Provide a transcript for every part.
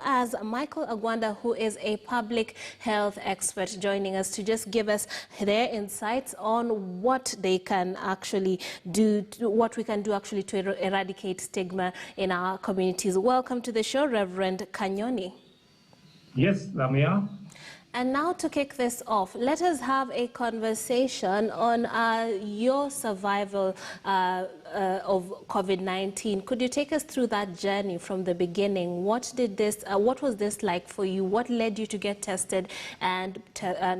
as Michael Agwanda, who is a public health expert, joining us to just give us their insights on what they can actually do, what we can do actually to eradicate stigma in our communities. Welcome to the show, Reverend Kanyoni. Yes, Lamia. And now to kick this off, let us have a conversation on your survival of COVID-19. Could you take us through that journey from the beginning? What was this like for you? What led you to get tested and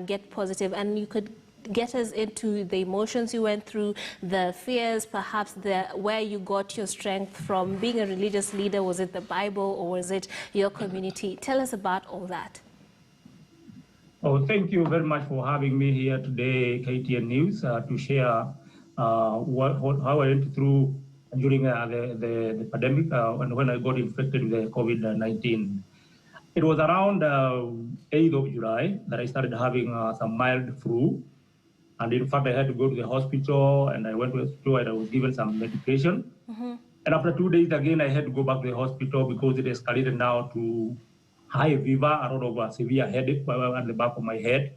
get positive? And you could get us into the emotions you went through, the fears, perhaps where you got your strength from. Being a religious leader, was it the Bible or was it your community? Tell us about all that. Oh, thank you very much for having me here today, KTN News, to share how I went through during the pandemic and when I got infected with the COVID-19. It was around 8th of July that I started having some mild flu. And in fact, I had to go to the hospital, and I went to the hospital and I was given some medication. Mm-hmm. And after 2 days, again, I had to go back to the hospital because it escalated now to high fever, a lot of severe headache at the back of my head.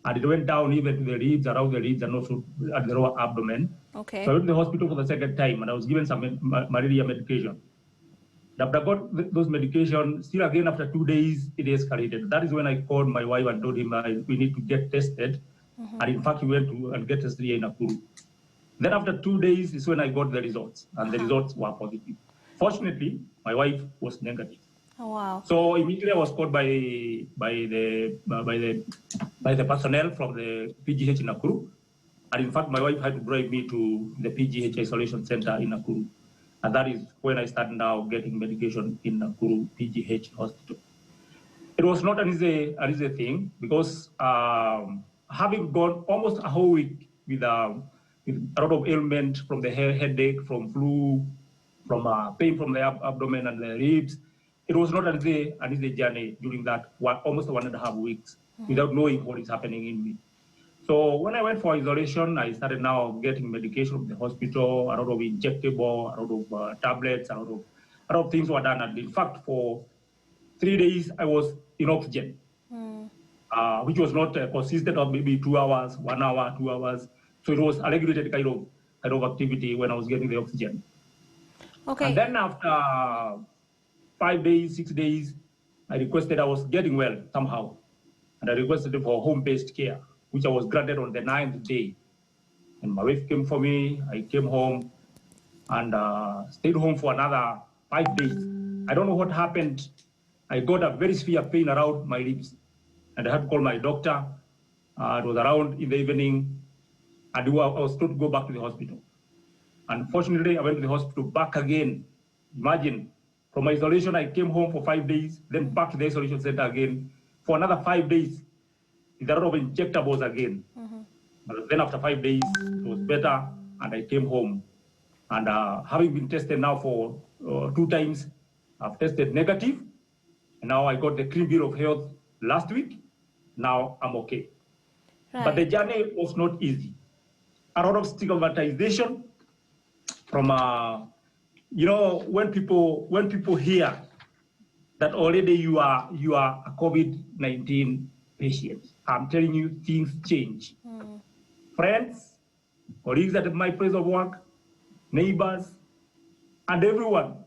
And it went down even to the ribs, around the ribs, and also at the lower abdomen. Okay. So I went to the hospital for the second time, and I was given some malaria medication. After I got those medications, still again after 2 days, it escalated. That is when I called my wife and told him we need to get tested. Mm-hmm. And in fact, we went to and get tested here in Nakuru. Then after 2 days is when I got the results, and the results were positive. Fortunately, my wife was negative. Oh, wow. So immediately I was called by the personnel from the PGH in Nakuru. And in fact, my wife had to drive me to the PGH isolation center in Nakuru. And that is when I started now getting medication in Nakuru PGH hospital. It was not an easy thing because having gone almost a whole week with a lot of ailment from the headache, from flu, from pain from the abdomen and the ribs, it was not an easy journey during that almost 1.5 weeks without knowing what is happening in me. So when I went for isolation, I started now getting medication from the hospital, a lot of injectable, a lot of tablets, a lot of things were done. And in fact, for 3 days, I was in oxygen, which was not consistent of maybe 2 hours, 1 hour, 2 hours. So it was a regulated kind of activity when I was getting the oxygen. Okay. And then after 5 days, 6 days, I was getting well somehow. And I requested for home-based care, which I was granted on the 9th day. And my wife came for me, I came home and stayed home for another 5 days. I don't know what happened. I got a very severe pain around my ribs. And I had to call my doctor. It was around in the evening. And I was told to go back to the hospital. Unfortunately, I went to the hospital back again. Imagine, from isolation, I came home for 5 days, then back to the isolation center again for another 5 days with a lot of injectables again. Mm-hmm. But then after 5 days, it was better, and I came home. And having been tested now for 2 times, I've tested negative. And now I got the clean bill of health last week. Now I'm okay. Right. But the journey was not easy. A lot of stigmatization from when people hear that already you are a COVID-19 patient, I'm telling you, things change. Friends, colleagues at my place of work, neighbors, and everyone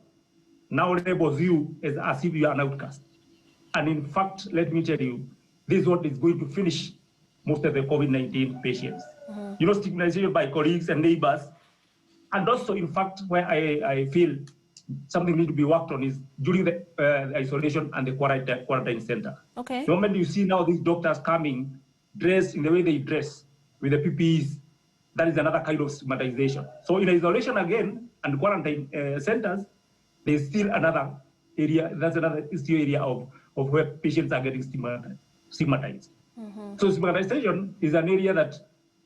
now labels you as if you are an outcast. And in fact, let me tell you, this is what is going to finish most of the COVID-19 patients. Stigmatization by colleagues and neighbors. And also, in fact, where I feel something needs to be worked on is during the isolation and the quarantine center. Okay. The moment you see now these doctors coming dressed in the way they dress with the PPEs, that is another kind of stigmatization. So in isolation again and quarantine centers, there's still another area. That's another area of where patients are getting stigmatized. Mm-hmm. So stigmatization is an area that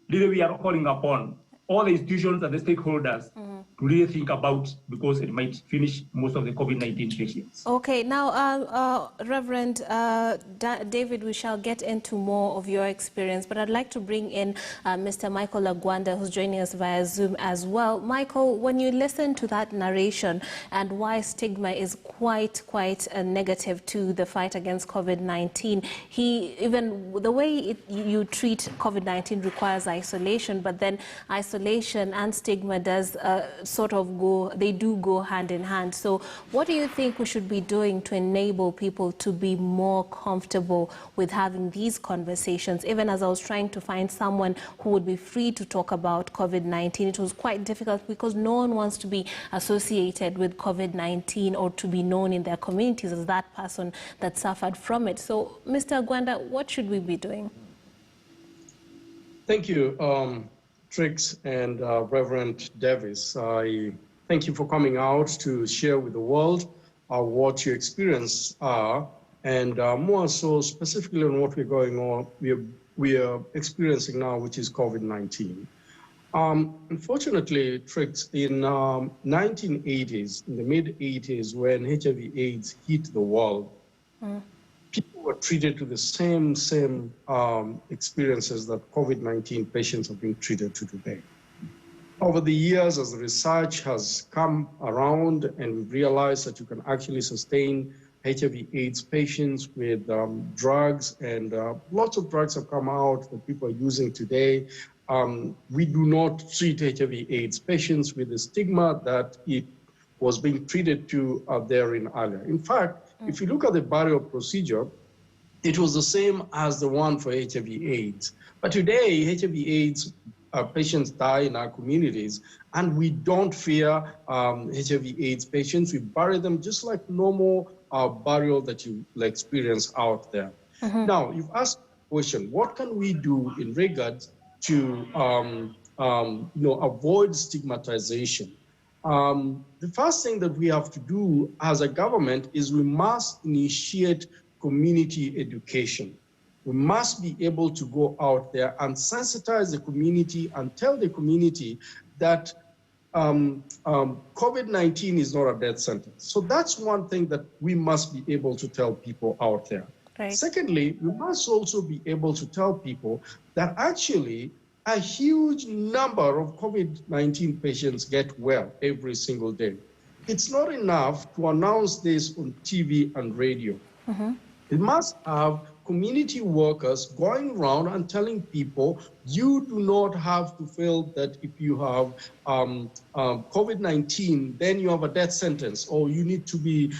really we are calling upon all the institutions and the stakeholders to really think about, because it might finish most of the COVID-19 patients. Okay, now, Reverend David, we shall get into more of your experience, but I'd like to bring in Mr. Michael Agwanda, who's joining us via Zoom as well. Michael, when you listen to that narration and why stigma is quite negative to the fight against COVID-19, even the way you treat COVID-19 requires isolation, but then isolation and stigma does they do go hand in hand. So what do you think we should be doing to enable people to be more comfortable with having these conversations? Even as I was trying to find someone who would be free to talk about COVID-19, it was quite difficult because no one wants to be associated with COVID-19 or to be known in their communities as that person that suffered from it. So, Mr. Agwanda, what should we be doing? Thank you, Trix and Reverend Davis. I thank you for coming out to share with the world what your experiences are, and more so specifically on what we are experiencing now, which is COVID-19. Unfortunately, Trix, in 1980s, in the mid-80s, when HIV/AIDS hit the world, people were treated to the same experiences that COVID-19 patients are being treated to today. Over the years, as the research has come around and we've realized that you can actually sustain HIV/AIDS patients with drugs, and lots of drugs have come out that people are using today. We do not treat HIV/AIDS patients with the stigma that it was being treated to therein earlier. In fact, if you look at the burial procedure, it was the same as the one for HIV/AIDS. But today, HIV/AIDS patients die in our communities, and we don't fear HIV/AIDS patients. We bury them just like normal burial that you experience out there. Now, you've asked the question, what can we do in regards to avoid stigmatization? The first thing that we have to do as a government is we must initiate community education. We must be able to go out there and sensitize the community and tell the community that COVID-19 is not a death sentence. So that's one thing that we must be able to tell people out there. Right. Secondly, we must also be able to tell people that actually a huge number of COVID-19 patients get well every single day. It's not enough to announce this on TV and radio. We must have community workers going around and telling people, you do not have to feel that if you have COVID-19, then you have a death sentence, or you need to be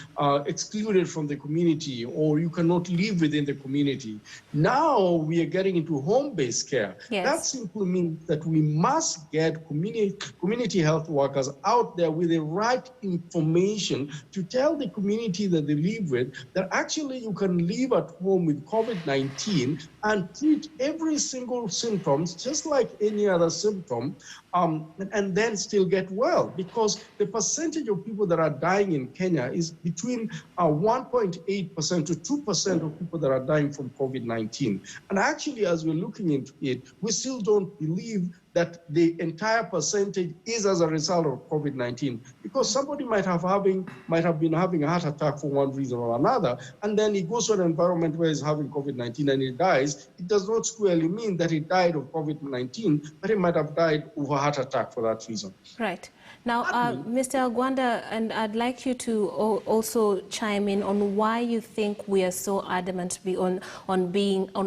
excluded from the community, or you cannot live within the community. Now we are getting into home-based care. Yes. That simply means that we must get community health workers out there with the right information to tell the community that they live with that actually you can live at home with COVID-19 and treat every single symptom just like any other symptom, and then still get well, because the percentage of people that are dying in Kenya is between 1.8% to 2% of people that are dying from COVID-19. And actually, as we're looking into it, we still don't believe that the entire percentage is as a result of COVID-19, because somebody might have been having a heart attack for one reason or another, and then he goes to an environment where he's having COVID-19 and he dies. It does not squarely mean that he died of COVID-19, but he might have died of a heart attack for that reason. Right. Now, Mr. Agwanda, and I'd like you to also chime in on why you think we are so adamant to be on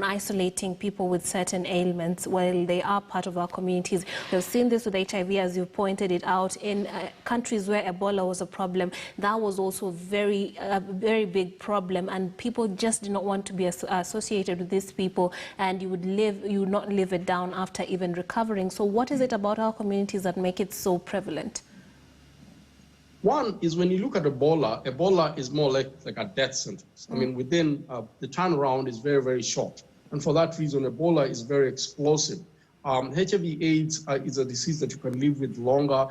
isolating people with certain ailments while they are part of our communities. We've seen this with HIV, as you pointed it out, in countries where Ebola was a problem. That was also a very big problem, and people just did not want to be associated with these people, and you would not live it down after even recovering. So what is it about our communities that make it so prevalent? One is when you look at Ebola is more like a death sentence. I mean, within the turnaround is very, very short. And for that reason, Ebola is very explosive. HIV/AIDS is a disease that you can live with longer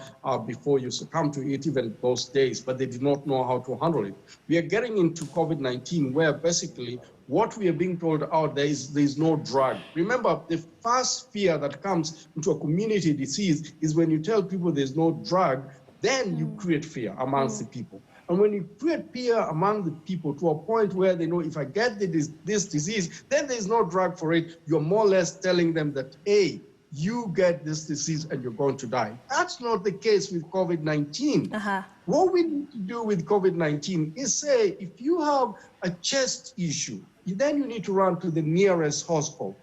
before you succumb to it, even those days, but they did not know how to handle it. We are getting into COVID-19, where basically what we are being told out there is there's no drug. Remember, the first fear that comes into a community disease is when you tell people there's no drug. then you create fear amongst the people. And when you create fear among the people to a point where they know if I get this disease, then there's no drug for it, you're more or less telling them that, hey, you get this disease and you're going to die. That's not the case with COVID-19. What we need to do with COVID-19 is say, if you have a chest issue, then you need to run to the nearest hospital.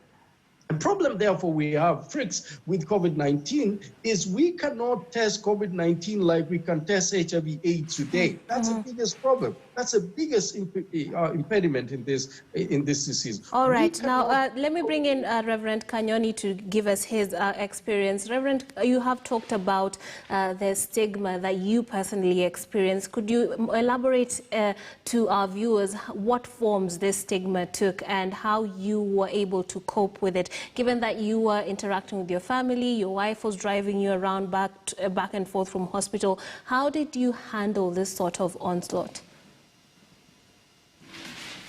The problem, therefore, we have, Fritz, with COVID-19 is we cannot test COVID-19 like we can test HIV/AIDS today. That's the biggest problem. That's the biggest impediment in this disease. All right. Now, let me bring in Reverend Kanyoni to give us his experience. Reverend, you have talked about the stigma that you personally experienced. Could you elaborate to our viewers what forms this stigma took and how you were able to cope with it? Given that you were interacting with your family, your wife was driving you around back and forth from hospital, how did you handle this sort of onslaught?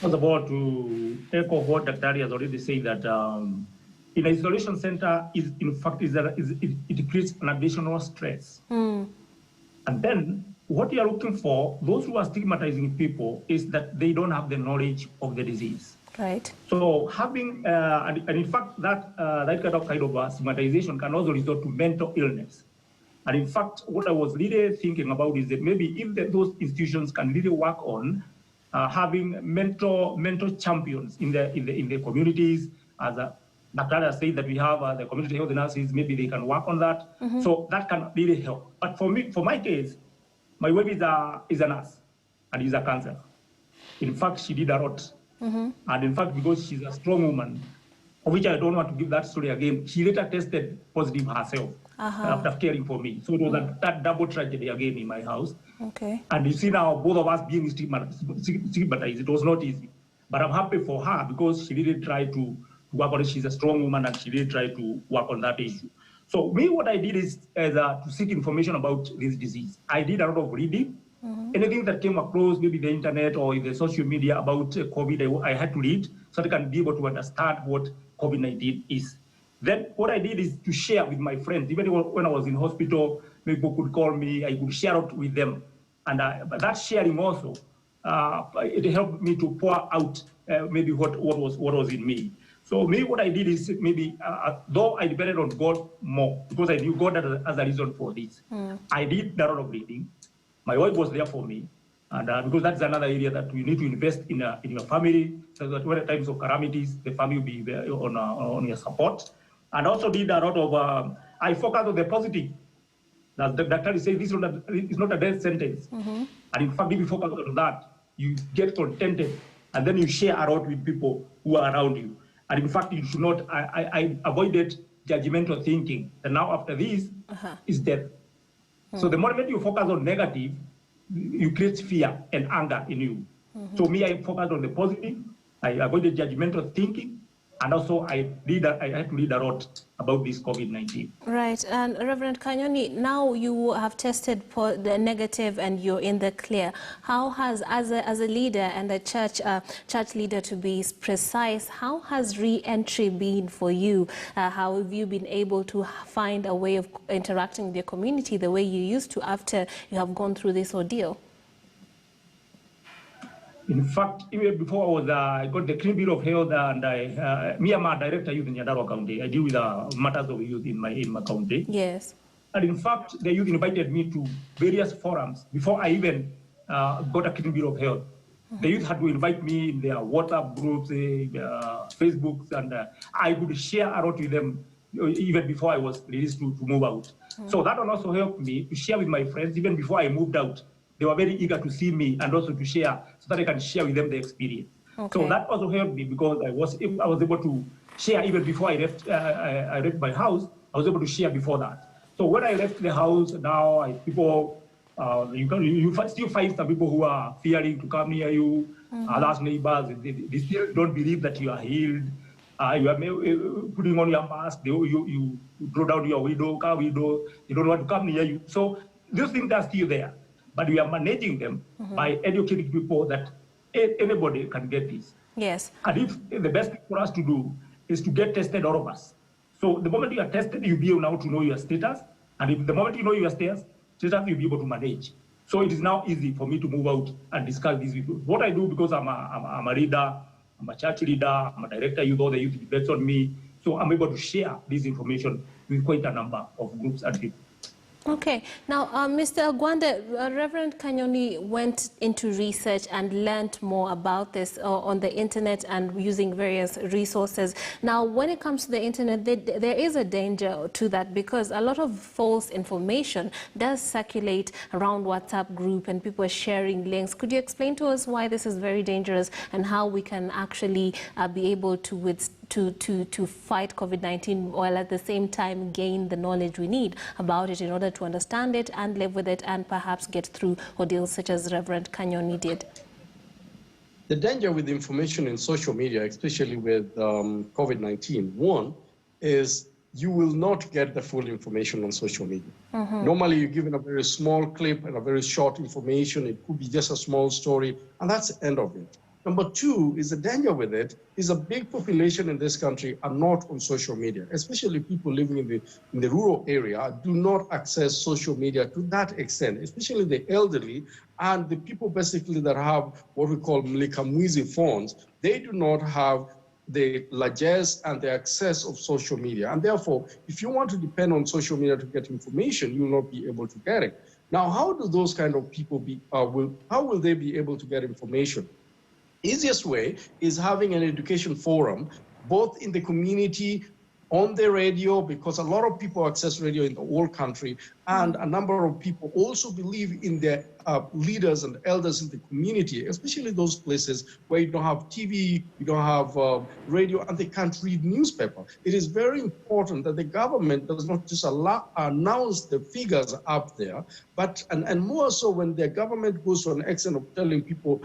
First of all, to echo what Dr. Ari has already said, that in an isolation center, it creates an additional stress. And then what you are looking for, those who are stigmatizing people, is that they don't have the knowledge of the disease. Right. So having, and in fact, that kind of stigmatization can also result to mental illness. And in fact, what I was really thinking about is that maybe if those institutions can really work on having mental champions in the communities, as Dr. said that we have the community health nurses, maybe they can work on that. So that can really help. But for me, for my case, my wife is a nurse and is a counselor. In fact, she did a lot. And in fact, because she's a strong woman, of which I don't want to give that story again, she later tested positive herself after caring for me. So it was that double tragedy again in my house. Okay. And you see now, both of us being stigmatized, it was not easy. But I'm happy for her because she really tried to work on it. She's a strong woman and she really tried to work on that issue. So me, what I did is to seek information about this disease. I did a lot of reading. Anything that came across, maybe the internet or in the social media about COVID, I had to read so that I can be able to understand what COVID-19 is. Then what I did is to share with my friends. Even when I was in hospital, people could call me, I could share it with them. And that sharing also, it helped me to pour out maybe what was in me. So me, what I did is maybe, though I depended on God more, because I knew God as a reason for this, I did a lot of reading. My wife was there for me, and because that's another area that we need to invest in your family, so that when at times of calamities, the family will be there on your support. And also did a lot of, I focused on the positive. As the doctor is saying, this is not a death sentence. And in fact, if you focus on that, you get contented, and then you share a lot with people who are around you. And in fact, you should not, I avoided judgmental thinking. And now after this is death. So the moment you focus on negative, you create fear and anger in you. So me, I focused on the positive. I avoided judgmental thinking. And also, I had to read a lot about this COVID-19. Right. And Reverend Kanyoni, now you have tested the negative and you're in the clear. How has, as a leader and a church leader to be precise, how has re-entry been for you? How have you been able to find a way of interacting with your community the way you used to after you have gone through this ordeal? In fact, even before I got the Clean Bill of Health, and me, I'm a director youth in Nyandarua County. I deal with matters of youth in my county. Yes. And in fact, the youth invited me to various forums before I even got a Clean Bill of Health. The youth had to invite me in their WhatsApp groups, Facebooks, and I would share a lot with them even before I was released to move out. So that one also helped me to share with my friends even before I moved out. They were very eager to see me and also to share so that I can share with them the experience. Okay. So that also helped me because I was able to share even before I left my house. I was able to share before that. So when I left the house, now you still find some people who are fearing to come near you. Others neighbors, they still don't believe that you are healed. You are putting on your mask. You throw down your car window. They don't want to come near you. So those things are still there. But we are managing them by educating people that anybody can get this. Yes. And if the best thing for us to do is to get tested, all of us. So the moment you are tested, you'll be able now to know your status. And if the moment you know your status, just have to be able to manage. So it is now easy for me to move out and discuss these with you. What I do, because I'm a leader, I'm a church leader, I'm a director, all the youth depends on me. So I'm able to share this information with quite a number of groups and people. Okay. Now, Mr. Agwande, Reverend Kanyoni went into research and learned more about this on the internet and using various resources. Now, when it comes to the internet, there is a danger to that because a lot of false information does circulate around WhatsApp group and people are sharing links. Could you explain to us why this is very dangerous and how we can actually be able to fight COVID-19 while at the same time gain the knowledge we need about it in order to understand it and live with it and perhaps get through ordeals such as Reverend Kanyoni did? The danger with information in social media, especially with COVID-19, one is you will not get the full information on social media. Normally, you're given a very small clip and a very short information. It could be just a small story, and that's the end of it. Number two is the danger with it is a big population in this country are not on social media, especially people living in the rural area do not access social media to that extent, especially the elderly and the people basically that have what we call mlikamwizi phones. They do not have the largesse and the access of social media. And therefore, if you want to depend on social media to get information, you will not be able to get it. Now, how do those kind of people how will they be able to get information? Easiest way is having an education forum, both in the community, on the radio, because a lot of people access radio in the whole country, and a number of people also believe in their leaders and elders in the community, especially those places where you don't have TV, you don't have radio, and they can't read newspaper. It is very important that the government does not just announce the figures up there, but, and more so when the government goes to an extent of telling people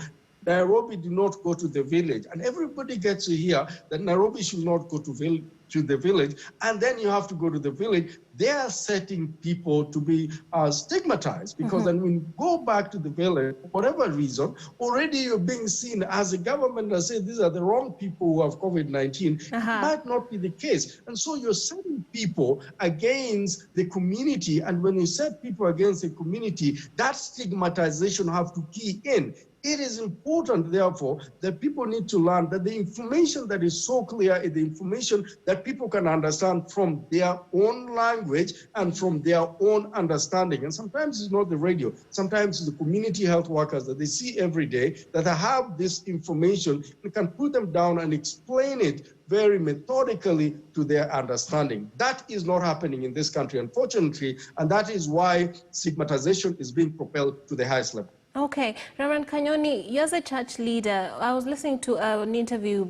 Nairobi do not go to the village. And everybody gets to hear that Nairobi should not go to the village. And then you have to go to the village. They are setting people to be stigmatized because then when you go back to the village, for whatever reason, already you're being seen as a government that says these are the wrong people who have COVID-19. It might not be the case. And so you're setting people against the community. And when you set people against the community, that stigmatization have to key in. It is important, therefore, that people need to learn that the information that is so clear is the information that people can understand from their own language and from their own understanding. And sometimes it's not the radio. Sometimes it's the community health workers that they see every day that have this information and can put them down and explain it very methodically to their understanding. That is not happening in this country, unfortunately, and that is why stigmatization is being propelled to the highest level. Okay, Reverend Kanyoni, you're a church leader. I was listening to an interview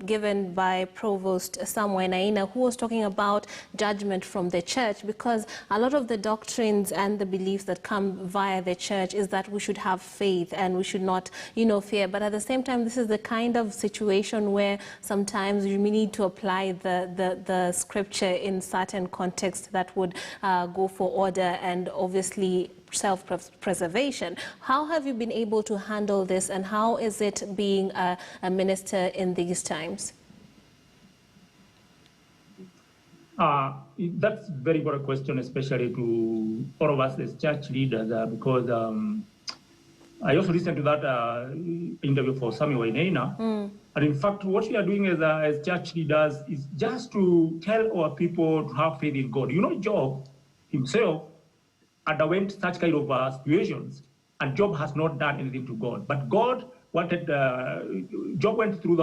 given by Provost Samuel Naina, who was talking about judgment from the church, because a lot of the doctrines and the beliefs that come via the church is that we should have faith and we should not, fear. But at the same time, this is the kind of situation where sometimes you need to apply the scripture in certain contexts that would go for order and obviously self-preservation. How have you been able to handle this, and how is it being a minister in these times? That's a very good question, especially to all of us as church leaders, because I also listened to that interview for Samuel Wainaina. And in fact, what we are doing as church leaders is just to tell our people to have faith in God. Job himself underwent such kind of situations, and Job has not done anything to God. But God wanted, Job went through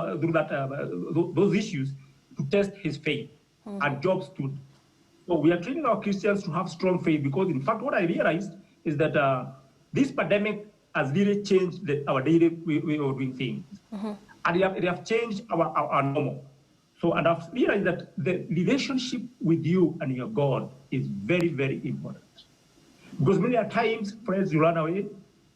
those issues to test his faith, and Job stood. So we are training our Christians to have strong faith, because in fact, what I realized is that this pandemic has really changed our daily way of doing things. And they have changed our normal. So, and I've realized that the relationship with you and your God is very, very important. Because many times, friends will run away,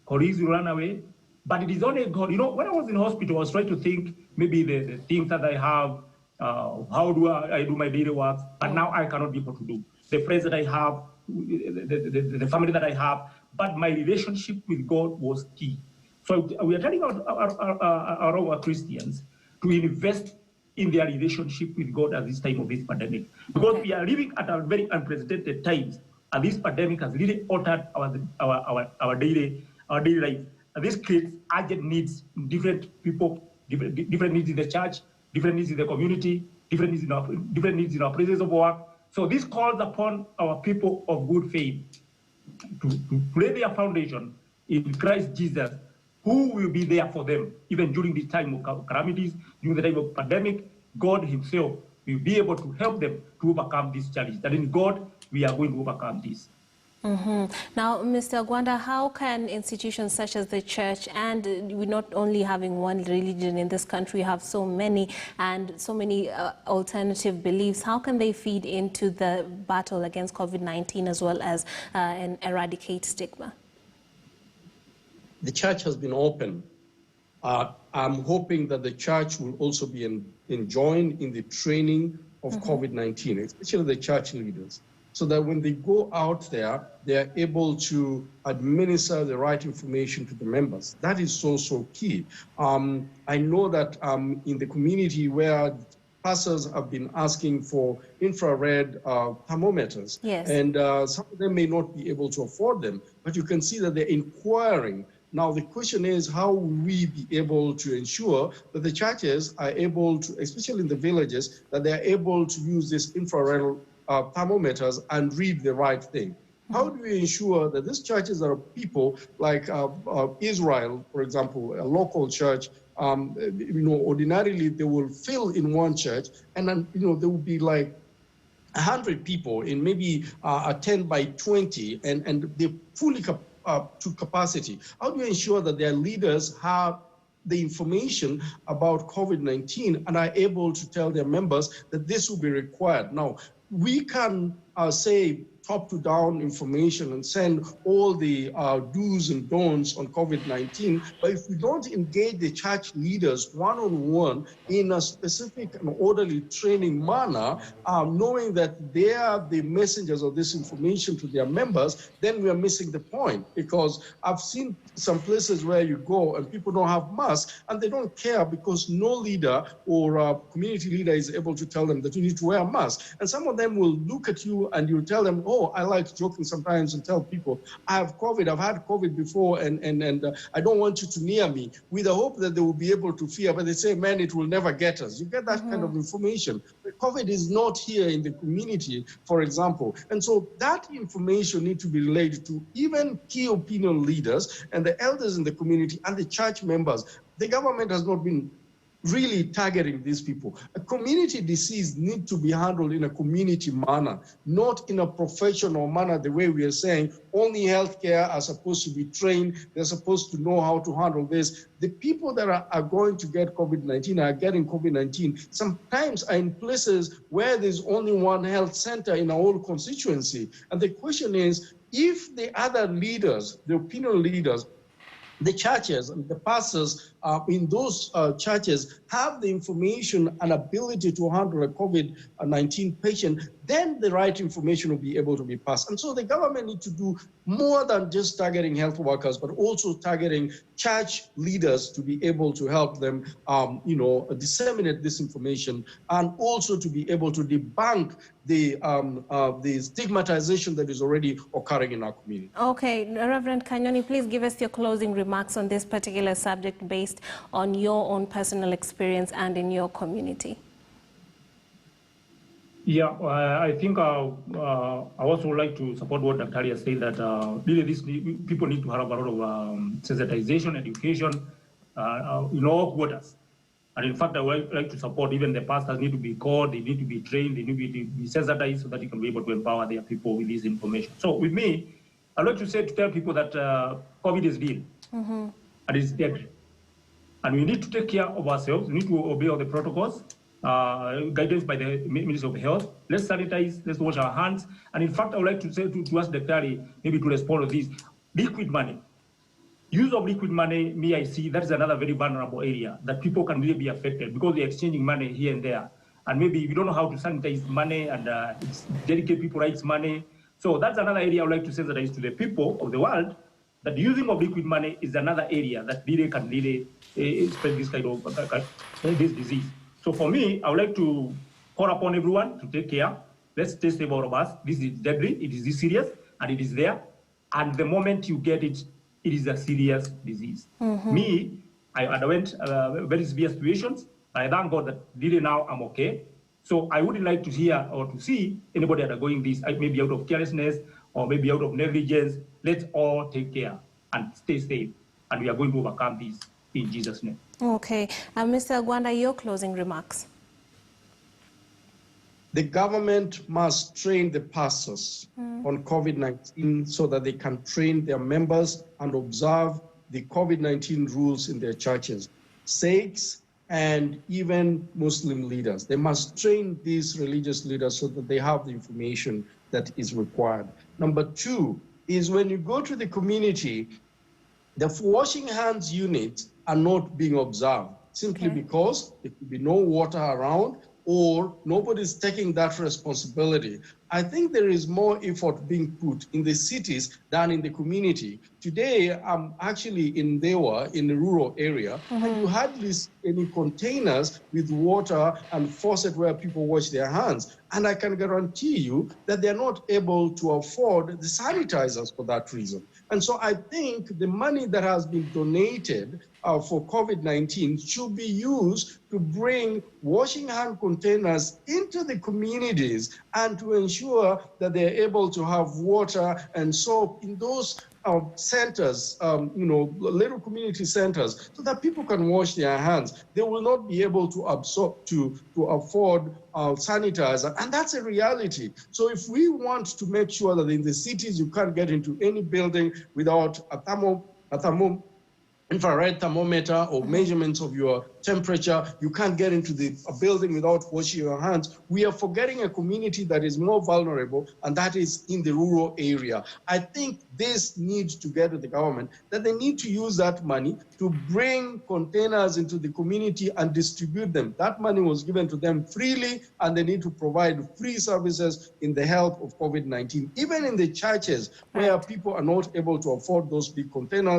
colleagues will run away, but it is only God. When I was in hospital, I was trying to think maybe the things that I have, how do I do my daily work, but now I cannot be able to do. The friends that I have, the family that I have, but my relationship with God was key. So we are telling our Christians to invest in their relationship with God at this time of this pandemic. Because we are living at a very unprecedented times, And this pandemic has really altered our daily life. And this creates urgent needs in different people, different needs in the church, different needs in the community, different needs in our places of work. So this calls upon our people of good faith to lay their foundation in Christ Jesus, who will be there for them, even during this time of calamities, during the time of pandemic. God himself will be able to help them to overcome this challenge. That in God, we are going to overcome this. Now, Mr. Gwanda, how can institutions such as the church, and we're not only having one religion in this country, have so many and so many alternative beliefs, how can they feed into the battle against COVID-19 as well as and eradicate stigma? The church has been open. I'm hoping that the church will also be joined in the training of COVID-19, especially the church leaders, so that when they go out there, they are able to administer the right information to the members. That is so key. I know that in the community where pastors have been asking for infrared thermometers, and some of them may not be able to afford them, but you can see that they're inquiring. Now, the question is, how will we be able to ensure that the churches are able to, especially in the villages, that they're able to use these infrared thermometers and read the right thing? How do we ensure that these churches are people like Israel, for example, a local church, ordinarily they will fill in one church, and then, there will be like 100 people in maybe a 10 by 20, and they're fully to capacity. How do you ensure that their leaders have the information about COVID-19 and are able to tell their members that this will be required? Now, we can say top-to-down information and send all the do's and don'ts on COVID-19, but if we don't engage the church leaders one-on-one in a specific and orderly training manner, knowing that they are the messengers of this information to their members, then we are missing the point. Because I've seen some places where you go and people don't have masks and they don't care because no leader or community leader is able to tell them that you need to wear a mask. And some of them will look at you and you tell them, oh, I like joking sometimes and tell people, I have COVID, I've had COVID before, and I don't want you to near me, with the hope that they will be able to fear, but they say, man, it will never get us. You get that kind of information. But COVID is not here in the community, for example. And so that information needs to be relayed to even key opinion leaders and the elders in the community and the church members. The government has not been really targeting these people. A community disease needs to be handled in a community manner, not in a professional manner, the way we are saying only healthcare are supposed to be trained, they're supposed to know how to handle this. The people that are going to get COVID-19 are getting COVID-19 sometimes are in places where there's only one health center in a whole constituency. And the question is, if the other leaders, the opinion leaders, the churches and the pastors in those churches have the information and ability to handle a COVID-19 patient, then the right information will be able to be passed. And so the government needs to do more than just targeting health workers, but also targeting church leaders to be able to help them, disseminate this information, and also to be able to debunk the stigmatization that is already occurring in our community. Okay, Reverend Kanyoni, please give us your closing remarks on this particular subject based on your own personal experience and in your community. Yeah, I think I also would like to support what Dr. Alia said, that really people need to have a lot of sensitization, education in all quarters. And in fact, I would like to support even the pastors need to be called, they need to be trained, they need to be sensitized so that you can be able to empower their people with this information. So with me, I'd like to tell people that COVID is real and it's deadly. And we need to take care of ourselves. We need to obey all the protocols, guidance by the Ministry of Health. Let's sanitize, let's wash our hands. And in fact, I would like to say to ask Dr. Ali, maybe to respond to this, liquid money. Use of liquid money, I see that's another very vulnerable area that people can really be affected because they're exchanging money here and there. And maybe we don't know how to sanitize money and it's delicate people rights money. So that's another area I would like to sensitize to the people of the world that the using of liquid money is another area that really can really spread this kind of this disease. So for me, I would like to call upon everyone to take care, let's stay safe, all of us. This is deadly, it is this serious, and it is there. And the moment you get it, it is a serious disease. Me, I underwent very severe situations. I thank God that really now I'm okay. So I wouldn't like to hear or to see anybody undergoing this, maybe out of carelessness or maybe out of negligence. Let's all take care and stay safe. And we are going to overcome this in Jesus' name. Okay. Mr. Gwanda, your closing remarks. The government must train the pastors on COVID-19 so that they can train their members and observe the COVID-19 rules in their churches. Sikhs and even Muslim leaders, they must train these religious leaders so that they have the information that is required. Number two is when you go to the community, the washing hands units are not being observed simply because there could be no water around or nobody's taking that responsibility. I think there is more effort being put in the cities than in the community. Today, I'm actually in Dewa, in the rural area, and you hardly see any containers with water and faucet where people wash their hands. And I can guarantee you that they're not able to afford the sanitizers for that reason. And so I think the money that has been donated for COVID-19 should be used to bring washing hand containers into the communities and to ensure that they're able to have water and soap in those centers, little community centers, so that people can wash their hands. They will not be able to afford sanitizer, and that's a reality. So if we want to make sure that in the cities you can't get into any building without a infrared thermometer or measurements of your temperature, you can't get into a building without washing your hands. We are forgetting a community that is more vulnerable, and that is in the rural area. I think this needs to get to the government, that they need to use that money to bring containers into the community and distribute them. That money was given to them freely, and they need to provide free services in the help of COVID-19. Even in the churches where people are not able to afford those big containers,